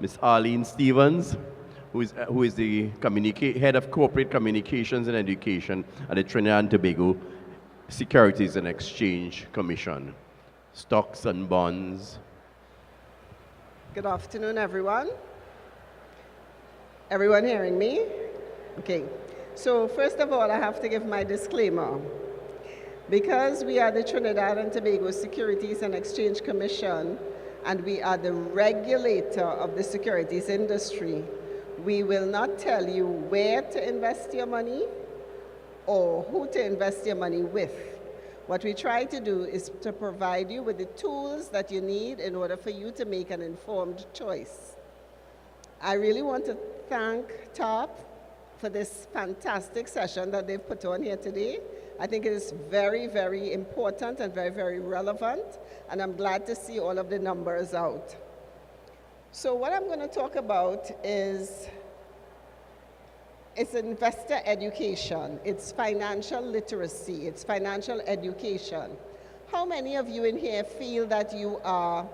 Ms. Arlene Stevens, who is the head of corporate communications and education at the Trinidad and Tobago Securities and Exchange Commission. Stocks and bonds. Good afternoon, everyone. Everyone hearing me? Okay. So first of all, I have to give my disclaimer. Because we are the Trinidad and Tobago Securities and Exchange Commission, and we are the regulator of the securities industry, we will not tell you where to invest your money or who to invest your money with. What we try to do is to provide you with the tools that you need in order for you to make an informed choice. I really want to thank TOP for this fantastic session that they've put on here today. I think it is very, very important and very, very relevant, and I'm glad to see all of the numbers out. So what I'm going to talk about is it's investor education, it's financial literacy, it's financial education. How many of you in here feel that you are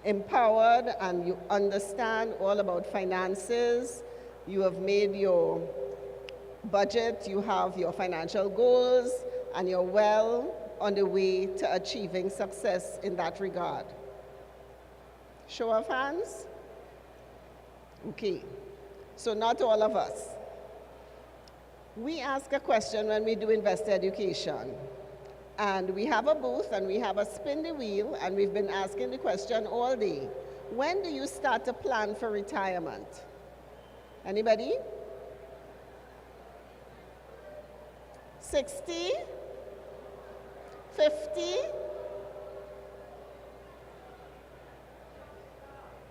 empowered and you understand all about finances? You have made your budget, you have your financial goals, and you're well on the way to achieving success in that regard? Show of hands? Okay, so not all of us. We ask a question when we do investor education, and we have a booth and we have a spin the wheel, and we've been asking the question all day. When do you start to plan for retirement? Anybody? 60? 50?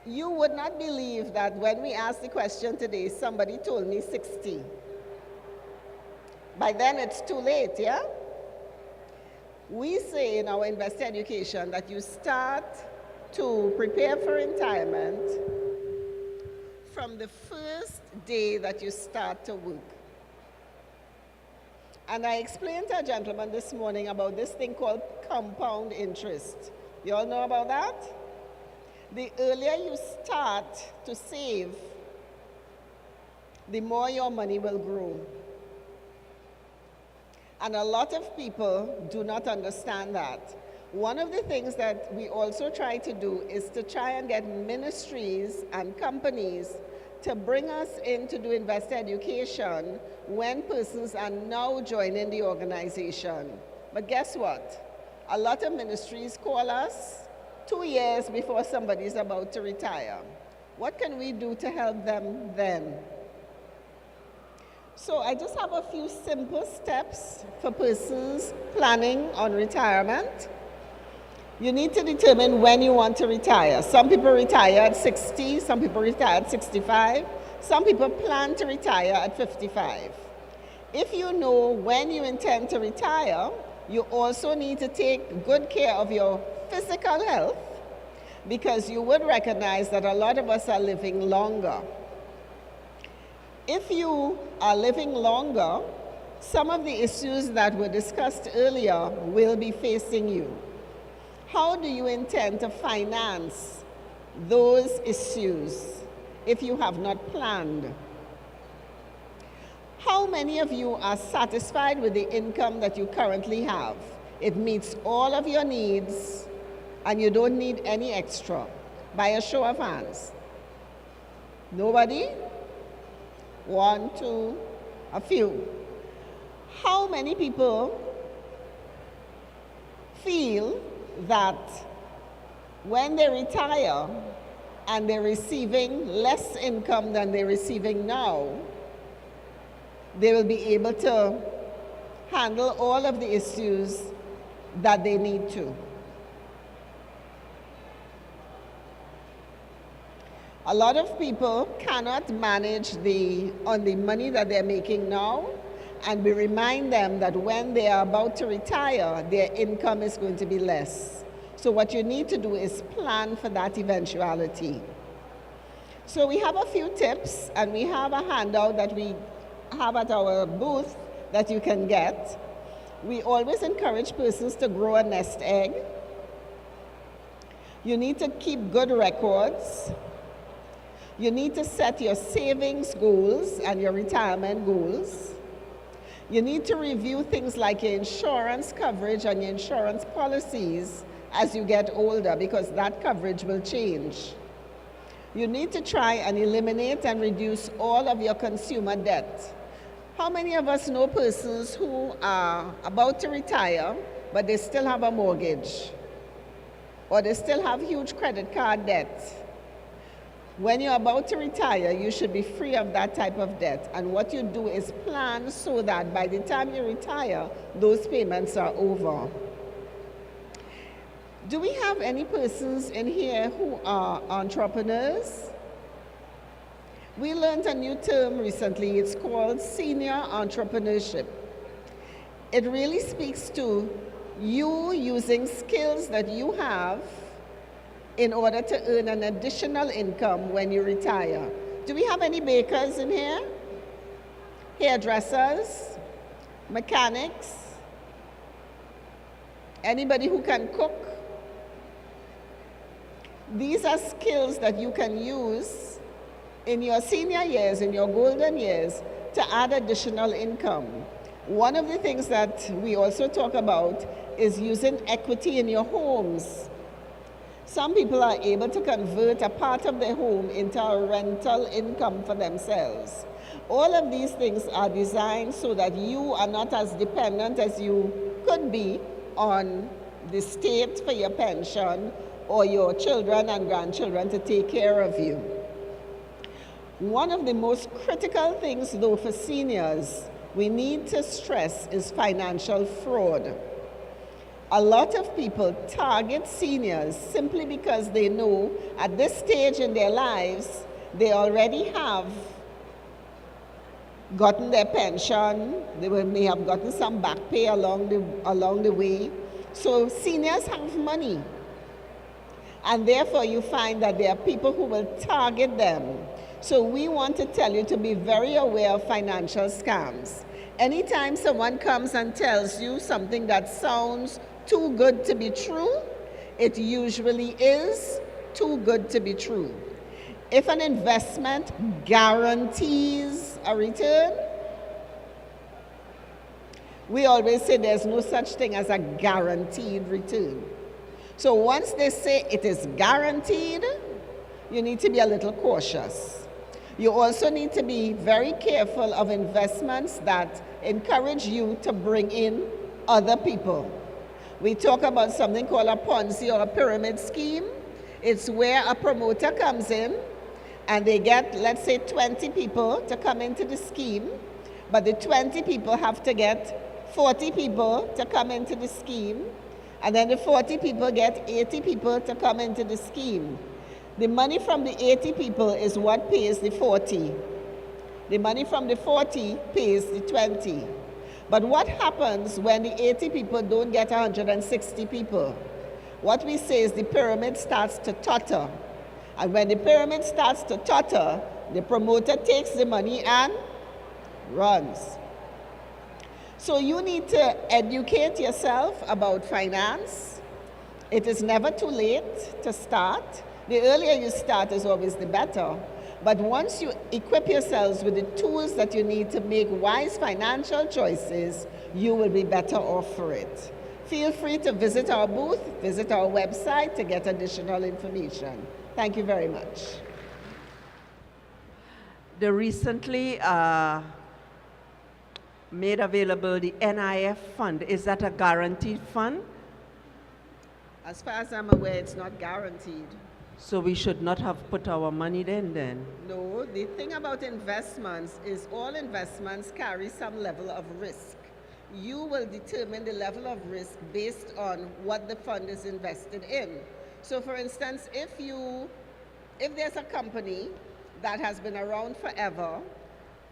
You would not believe that when we asked the question today, somebody told me 60. By then it's too late, yeah? We say in our investor education that you start to prepare for retirement from the first day that you start to work. And I explained to a gentleman this morning about this thing called compound interest. You all know about that? The earlier you start to save, the more your money will grow. And a lot of people do not understand that. One of the things that we also try to do is to try and get ministries and companies to bring us in to do investor education when persons are now joining the organization. But guess what? A lot of ministries call us 2 years before somebody is about to retire. What can we do to help them then? So I just have a few simple steps for persons planning on retirement. You need to determine when you want to retire. Some people retire at 60, some people retire at 65, some people plan to retire at 55. If you know when you intend to retire, you also need to take good care of your physical health, because you would recognize that a lot of us are living longer. If you are living longer, some of the issues that were discussed earlier will be facing you. How do you intend to finance those issues if you have not planned? How many of you are satisfied with the income that you currently have? It meets all of your needs and you don't need any extra. By a show of hands. Nobody? 1, 2, a few. How many people feel that when they retire and they're receiving less income than they're receiving now, they will be able to handle all of the issues that they need to? A lot of people cannot manage on the money that they're making now, and we remind them that when they are about to retire, their income is going to be less. So what you need to do is plan for that eventuality. So we have a few tips, and we have a handout that we have at our booth that you can get. We always encourage persons to grow a nest egg. You need to keep good records. You need to set your savings goals and your retirement goals. You need to review things like your insurance coverage and your insurance policies as you get older, because that coverage will change. You need to try and eliminate and reduce all of your consumer debt. How many of us know persons who are about to retire, but they still have a mortgage, or they still have huge credit card debt? When you're about to retire, you should be free of that type of debt. And what you do is plan so that by the time you retire, those payments are over. Do we have any persons in here who are entrepreneurs? We learned a new term recently. It's called senior entrepreneurship. It really speaks to you using skills that you have in order to earn an additional income when you retire. Do we have any bakers in here? Hairdressers? Mechanics? Anybody who can cook? These are skills that you can use in your senior years, in your golden years, to add additional income. One of the things that we also talk about is using equity in your homes. Some people are able to convert a part of their home into a rental income for themselves. All of these things are designed so that you are not as dependent as you could be on the state for your pension or your children and grandchildren to take care of you. One of the most critical things, though, for seniors we need to stress is financial fraud. A lot of people target seniors simply because they know at this stage in their lives they already have gotten their pension, they may have gotten some back pay along the way. So seniors have money. And therefore you find that there are people who will target them. So we want to tell you to be very aware of financial scams. Anytime someone comes and tells you something that sounds too good to be true, it usually is too good to be true. If an investment guarantees a return, we always say there's no such thing as a guaranteed return. So once they say it is guaranteed, you need to be a little cautious. You also need to be very careful of investments that encourage you to bring in other people. We talk about something called a Ponzi or a pyramid scheme. It's where a promoter comes in and they get, let's say, 20 people to come into the scheme, but the 20 people have to get 40 people to come into the scheme, and then the 40 people get 80 people to come into the scheme. The money from the 80 people is what pays the 40. The money from the 40 pays the 20. But what happens when the 80 people don't get 160 people? What we say is the pyramid starts to totter. And when the pyramid starts to totter, the promoter takes the money and runs. So you need to educate yourself about finance. It is never too late to start. The earlier you start is always the better. But once you equip yourselves with the tools that you need to make wise financial choices, you will be better off for it. Feel free to visit our booth, visit our website to get additional information. Thank you very much. The recently made available the NIF fund, is that a guaranteed fund? As far as I'm aware, it's not guaranteed. So we should not have put our money then? No, the thing about investments is all investments carry some level of risk. You will determine the level of risk based on what the fund is invested in. So for instance, if there's a company that has been around forever,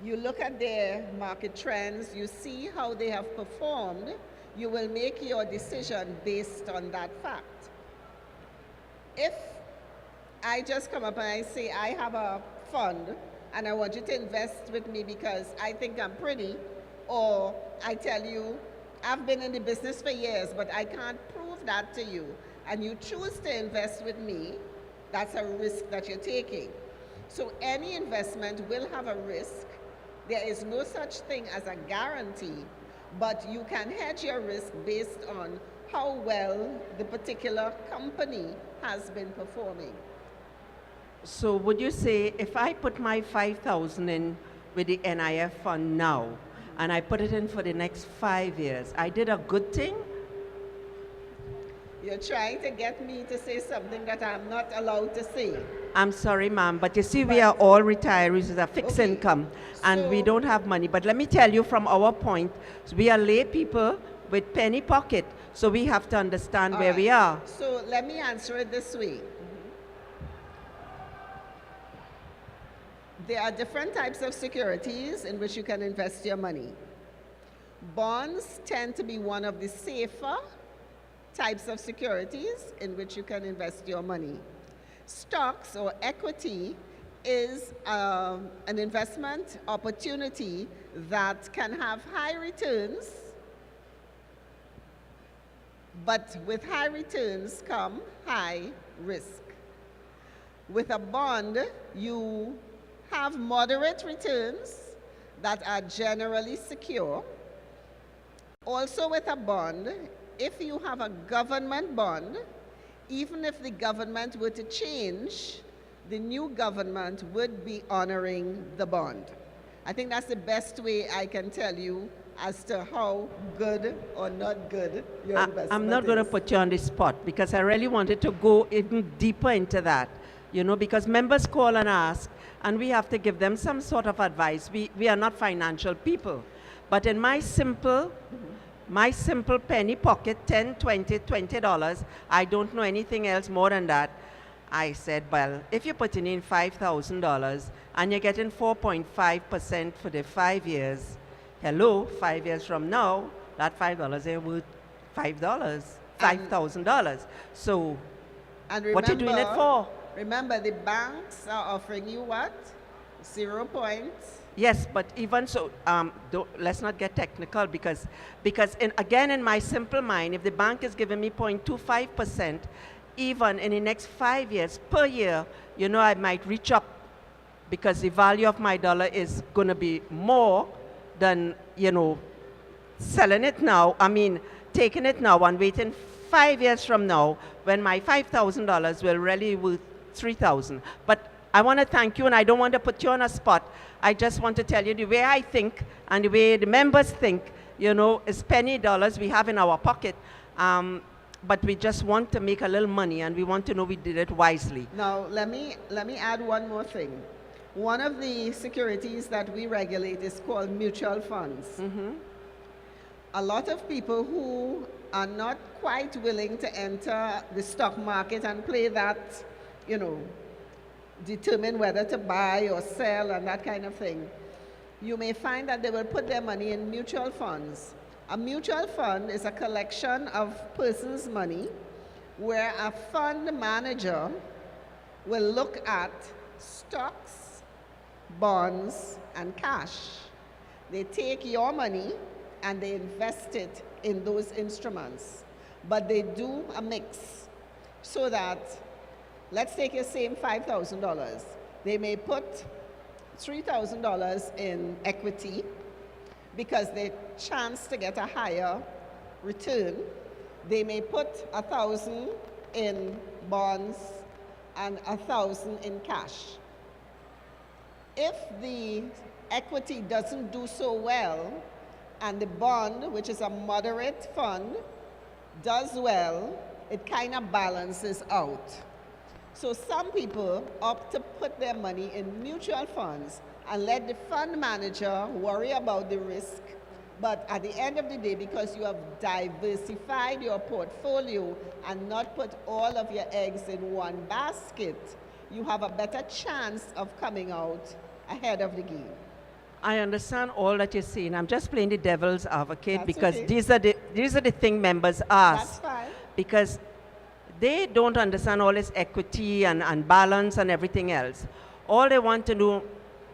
you look at their market trends, you see how they have performed, you will make your decision based on that fact. If I just come up and I say, I have a fund and I want you to invest with me because I think I'm pretty, or I tell you, I've been in the business for years, but I can't prove that to you, and you choose to invest with me, that's a risk that you're taking. So any investment will have a risk. There is no such thing as a guarantee, but you can hedge your risk based on how well the particular company has been performing. So would you say if I put my 5,000 in with the NIF fund now, and I put it in for the next 5 years, I did a good thing? You're trying to get me to say something that I'm not allowed to say. I'm sorry, ma'am, but you see, we are all retirees with a fixed Okay. income, and we So- don't have money. But let me tell you from our point, we are lay people with penny pocket, so we have to understand All where we right. are. So let me answer it this way. There are different types of securities in which you can invest your money. Bonds tend to be one of the safer types of securities in which you can invest your money. Stocks or equity is an investment opportunity that can have high returns, but with high returns come high risk. With a bond, you have moderate returns that are generally secure. Also with a bond, if you have a government bond, even if the government were to change, the new government would be honoring the bond. I think that's the best way I can tell you as to how good or not good your investment I'm not going to is. put you on the spot because I really wanted to go even deeper into that, you know, because members call and ask, and we have to give them some sort of advice. We are not financial people. But in my simple penny pocket, $10, $20, $20, I don't know anything else more than that. I said, well, if you're putting in $5,000 and you're getting 4.5% for the 5 years, hello, 5 years from now, that $5 is worth $5,000. So And what you doing it for? Remember, the banks are offering you what? 0 points. Yes, but even so, let's not get technical because again, in my simple mind, if the bank is giving me 0.25%, even in the next 5 years per year, you know, I might reach up because the value of my dollar is going to be more than, you know, selling it now. I mean, taking it now and waiting 5 years from now when my $5,000 will really worth $3,000. But I want to thank you, and I don't want to put you on a spot. I just want to tell you the way I think and the way the members think, you know, is penny dollars we have in our pocket. But we just want to make a little money, and we want to know we did it wisely. Now, let me add one more thing. One of the securities that we regulate is called mutual funds. A lot of people who are not quite willing to enter the stock market and play that, you know, determine whether to buy or sell and that kind of thing, you may find that they will put their money in mutual funds. A mutual fund is a collection of persons' money where a fund manager will look at stocks, bonds, and cash. They take your money and they invest it in those instruments. But they do a mix so that, let's take your same $5,000. They may put $3,000 in equity because they chance to get a higher return. They may put 1,000 in bonds and 1,000 in cash. If the equity doesn't do so well and the bond, which is a moderate fund, does well, it kind of balances out. So some people opt to put their money in mutual funds and let the fund manager worry about the risk. But at the end of the day, because you have diversified your portfolio and not put all of your eggs in one basket, you have a better chance of coming out ahead of the game. I understand all that you're saying. I'm just playing the devil's advocate That's because okay. these are the thing members ask. That's fine. Because they don't understand all this equity and balance and everything else. All they want to do,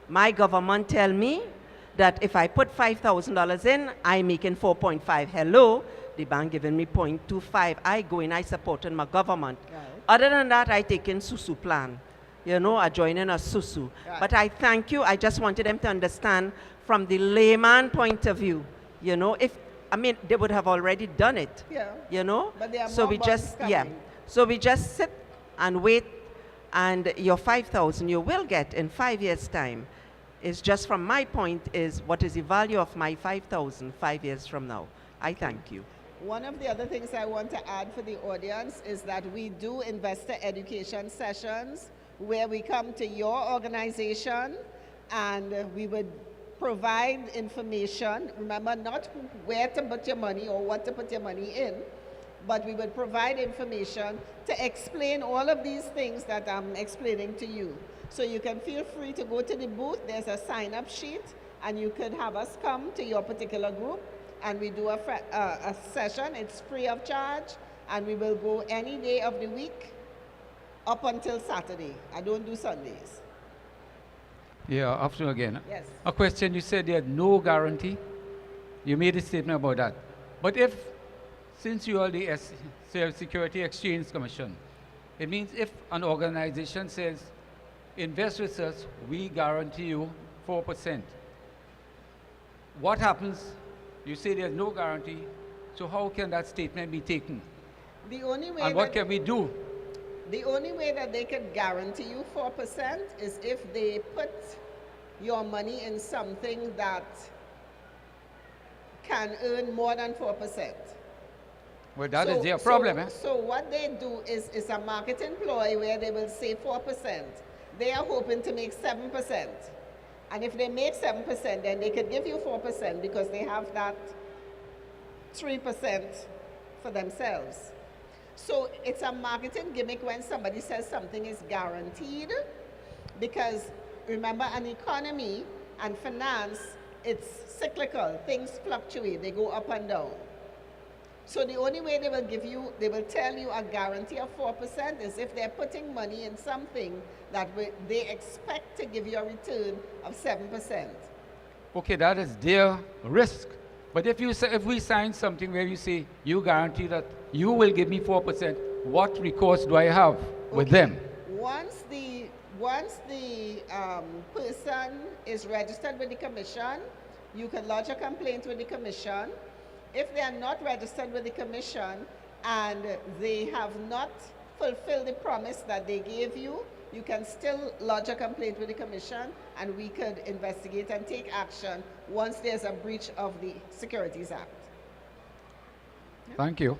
my government tell me that if I put $5,000 in, I'm making 4.5. Hello, the bank giving me 0.25. I go in, I support in my government. Right. Other than that, I take in Susu plan. you know, are joining us, Susu. Right. But I thank you. I just wanted them to understand from the layman point of view, you know, if, I mean, they would have already done it, Yeah. you know? But there are So more we just, bonds yeah. coming. So we just sit and wait, and your 5,000 you will get in 5 years' time. Is just from my point is, what is the value of my 5,000 5 years from now? I thank you. One of the other things I want to add for the audience is that we do investor education sessions where we come to your organization and we would provide information. Remember, not where to put your money or what to put your money in, but we would provide information to explain all of these things that I'm explaining to you. So you can feel free to go to the booth. There's a sign-up sheet, and you could have us come to your particular group, and we do a session. It's free of charge, and we will go any day of the week up until Saturday. I don't do Sundays. Yeah, after again. Yes. A question, you said there's no guarantee. You made a statement about that. But if, since you are the Security Exchange Commission, it means if an organization says, invest with us, we guarantee you 4%. What happens? You say there's no guarantee, so how can that statement be taken? The only way And what can we do? The only way that they could guarantee you 4% is if they put your money in something that can earn more than 4%. Well, that is their problem, eh? So what they do is a marketing ploy where they will say 4%. They are hoping to make 7%. And if they make 7%, then they could give you 4% because they have that 3% for themselves. So it's a marketing gimmick when somebody says something is guaranteed, because remember, an economy and finance, it's cyclical. Things fluctuate. They go up and down. So the only way they will tell you a guarantee of 4% is if they're putting money in something that they expect to give you a return of 7%. Okay, that is their risk. But if we sign something where you say, you guarantee that you will give me 4%, what recourse do I have with them? Once the person is registered with the commission, you can lodge a complaint with the commission. If they are not registered with the commission and they have not fulfilled the promise that they gave you, you can still lodge a complaint with the commission, and we could investigate and take action once there's a breach of the Securities Act. Thank you.